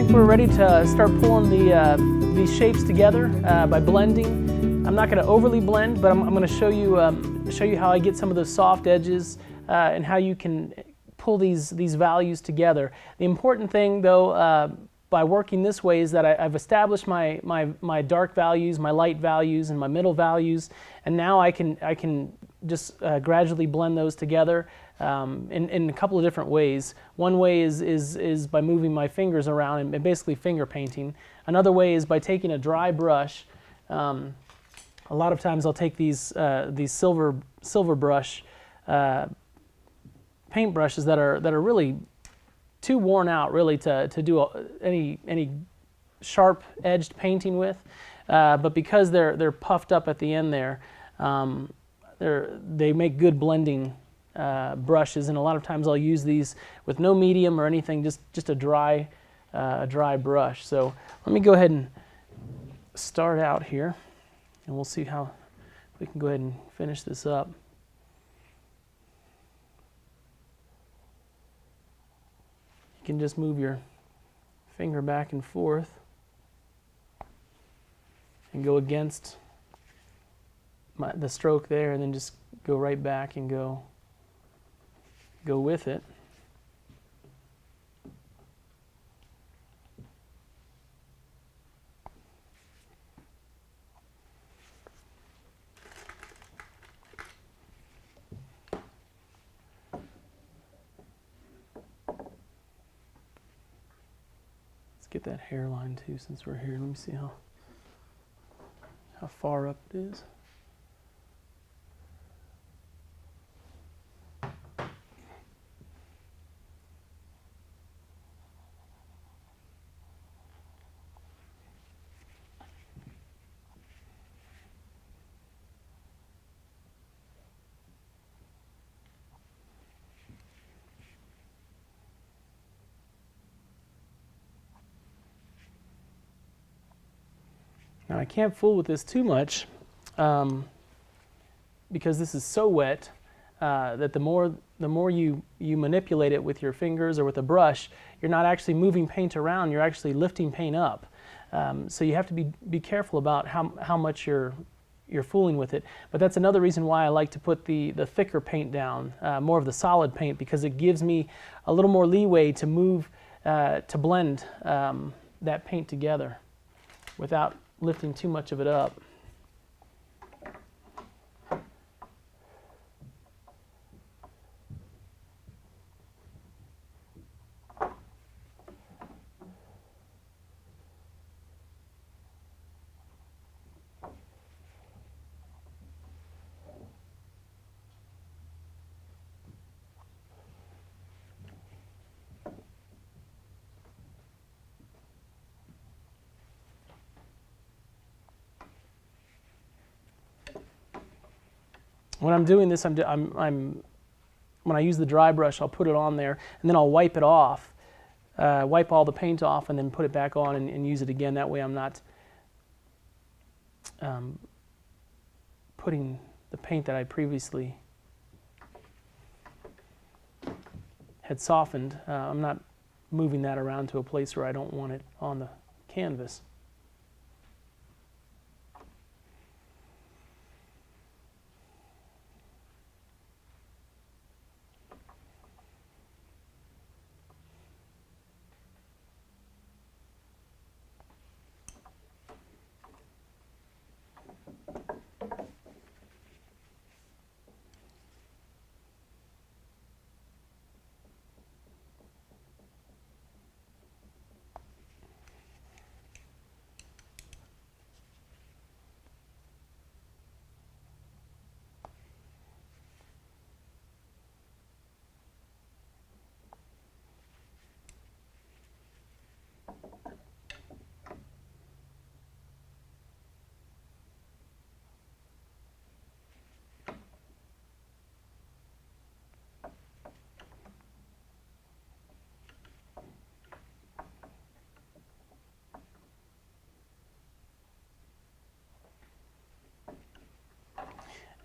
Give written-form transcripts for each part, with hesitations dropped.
think we're ready to start pulling these shapes together by blending. I'm not going to overly blend, but I'm going to show you how I get some of those soft edges and how you can pull these values together. The important thing, though, by working this way is that I've established my dark values, my light values, and my middle values, and now I can just gradually blend those together in a couple of different ways. One way is by moving my fingers around and basically finger painting. Another way is by taking a dry brush. A lot of times I'll take these silver brush paint brushes that are really too worn out really to do any sharp edged painting with, but because they're puffed up at the end there, they make good blending brushes, and a lot of times I'll use these with no medium or anything, just a dry brush. So let me go ahead and start out here, and we'll see how we can go ahead and finish this up. You can just move your finger back and forth and go against the stroke there, and then just go right back and go with it. Let's get that hairline too since we're here. Let me see how far up it is. Now I can't fool with this too much because this is so wet that the more you manipulate it with your fingers or with a brush, you're not actually moving paint around, you're actually lifting paint up. So you have to be careful about how much you're fooling with it. But that's another reason why I like to put the thicker paint down, more of the solid paint, because it gives me a little more leeway to move, to blend that paint together without lifting too much of it up. When I'm doing this, when I use the dry brush, I'll put it on there, and then I'll wipe it off, wipe all the paint off, and then put it back on and use it again. That way I'm not putting the paint that I previously had softened, I'm not moving that around to a place where I don't want it on the canvas.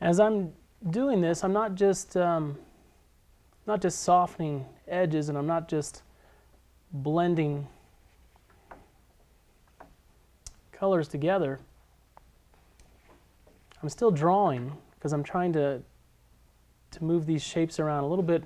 As I'm doing this, I'm not just softening edges, and I'm not just blending colors together, I'm still drawing because I'm trying to move these shapes around a little bit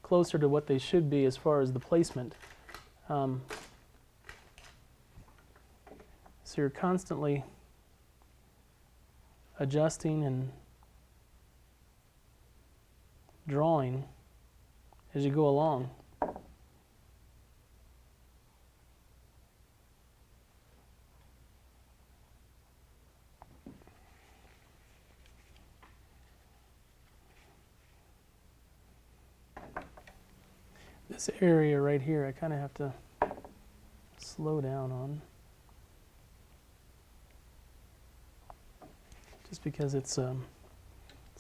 closer to what they should be as far as the placement. So you're constantly adjusting and drawing as you go along. This area right here, I kind of have to slow down on, just because it's an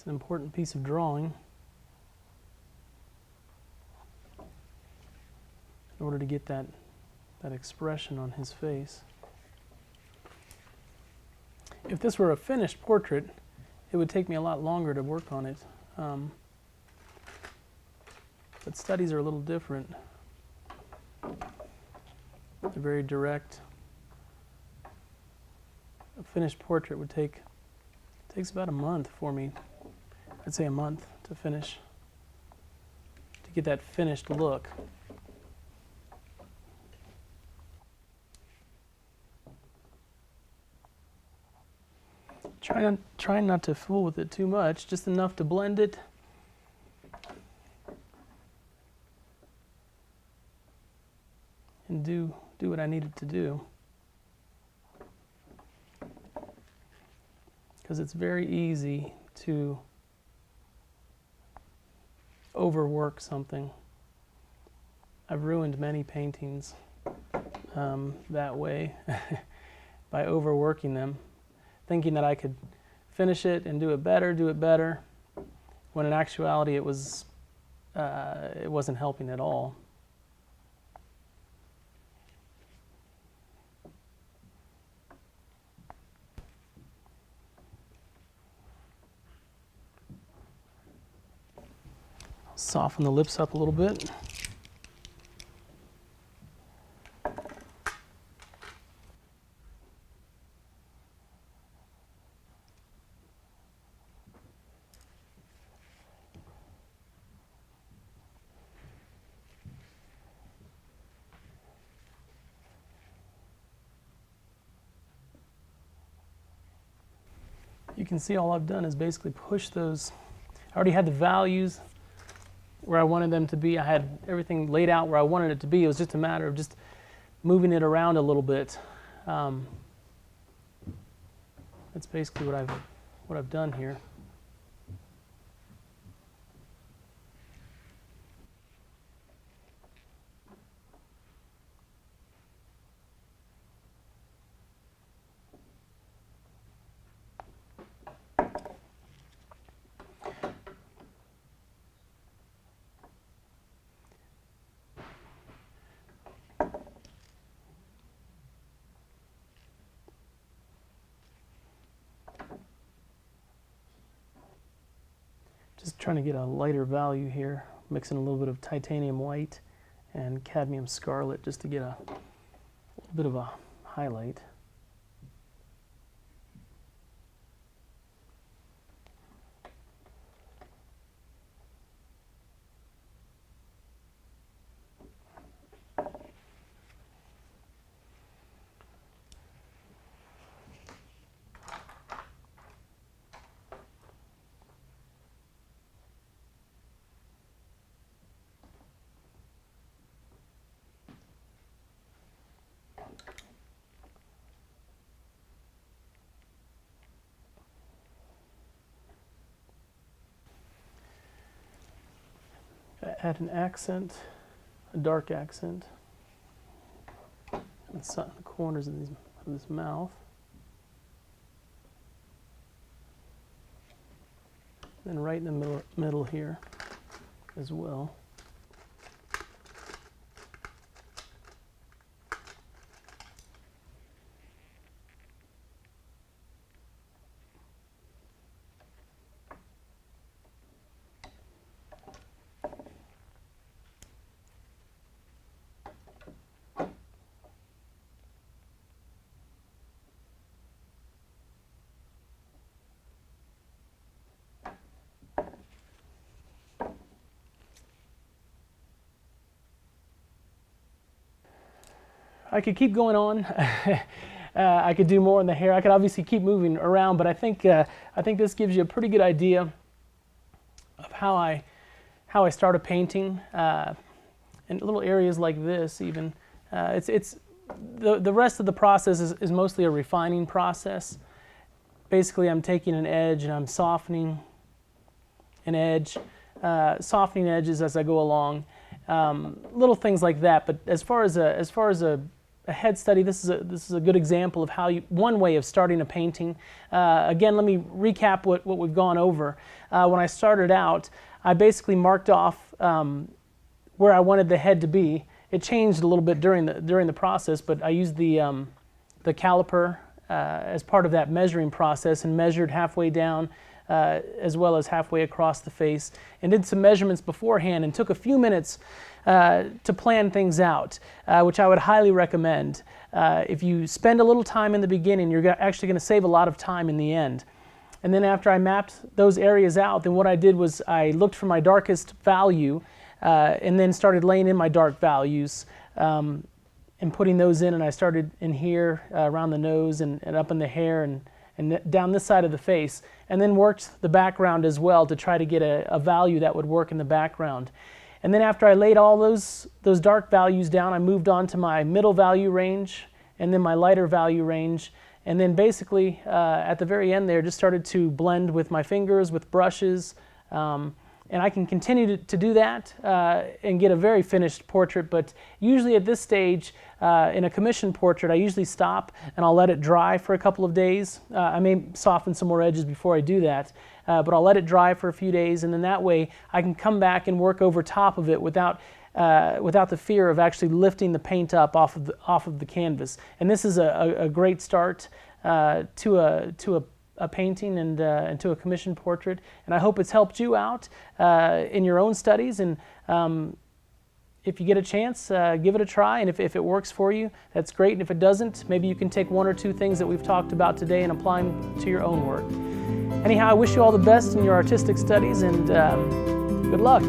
important piece of drawing in order to get that expression on his face. If this were a finished portrait, it would take me a lot longer to work on it. But studies are a little different. They're very direct. A finished portrait would takes about a month for me. I'd say a month to finish, to get that finished look. Try not to fool with it too much, just enough to blend it. And do what I needed to do. Because it's very easy to overwork something. I've ruined many paintings that way by overworking them, thinking that I could finish it and do it better, when in actuality it wasn't helping at all. Soften the lips up a little bit. You can see all I've done is basically push those. I already had the values where I wanted them to be. I had everything laid out where I wanted it to be. It was just a matter of just moving it around a little bit. That's basically what I've done here. Just trying to get a lighter value here, mixing a little bit of titanium white and cadmium scarlet just to get a little bit of a highlight. Add an accent, a dark accent, in the corners of this mouth. Then right in the middle here as well. I could keep going on. I could do more in the hair. I could obviously keep moving around, but I think this gives you a pretty good idea of how I start a painting, and little areas like this even. The rest of the process is mostly a refining process. Basically, I'm taking an edge and I'm softening an edge, softening edges as I go along, little things like that. But as far as a head study, this is a good example of how one way of starting a painting. Again, let me recap what we've gone over. When I started out, I basically marked off where I wanted the head to be. It changed a little bit during the process, but I used the caliper as part of that measuring process and measured halfway down as well as halfway across the face, and did some measurements beforehand and took a few minutes to plan things out, which I would highly recommend. If you spend a little time in the beginning, you're actually going to save a lot of time in the end. And then after I mapped those areas out, then what I did was I looked for my darkest value and then started laying in my dark values and putting those in, and I started in here around the nose and up in the hair and down this side of the face, and then worked the background as well to try to get a value that would work in the background. And then after I laid all those dark values down, I moved on to my middle value range and then my lighter value range, and then basically at the very end there just started to blend with my fingers, with brushes, and I can continue to do that and get a very finished portrait, but usually at this stage in a commissioned portrait I usually stop and I'll let it dry for a couple of days. I may soften some more edges before I do that, but I'll let it dry for a few days, and then that way I can come back and work over top of it without the fear of actually lifting the paint up off of the canvas. And this is a great start to a painting and to a commissioned portrait, and I hope it's helped you out in your own studies. And if you get a chance, give it a try, and if it works for you, that's great. And if it doesn't, maybe you can take one or two things that we've talked about today and apply them to your own work. Anyhow, I wish you all the best in your artistic studies, and good luck.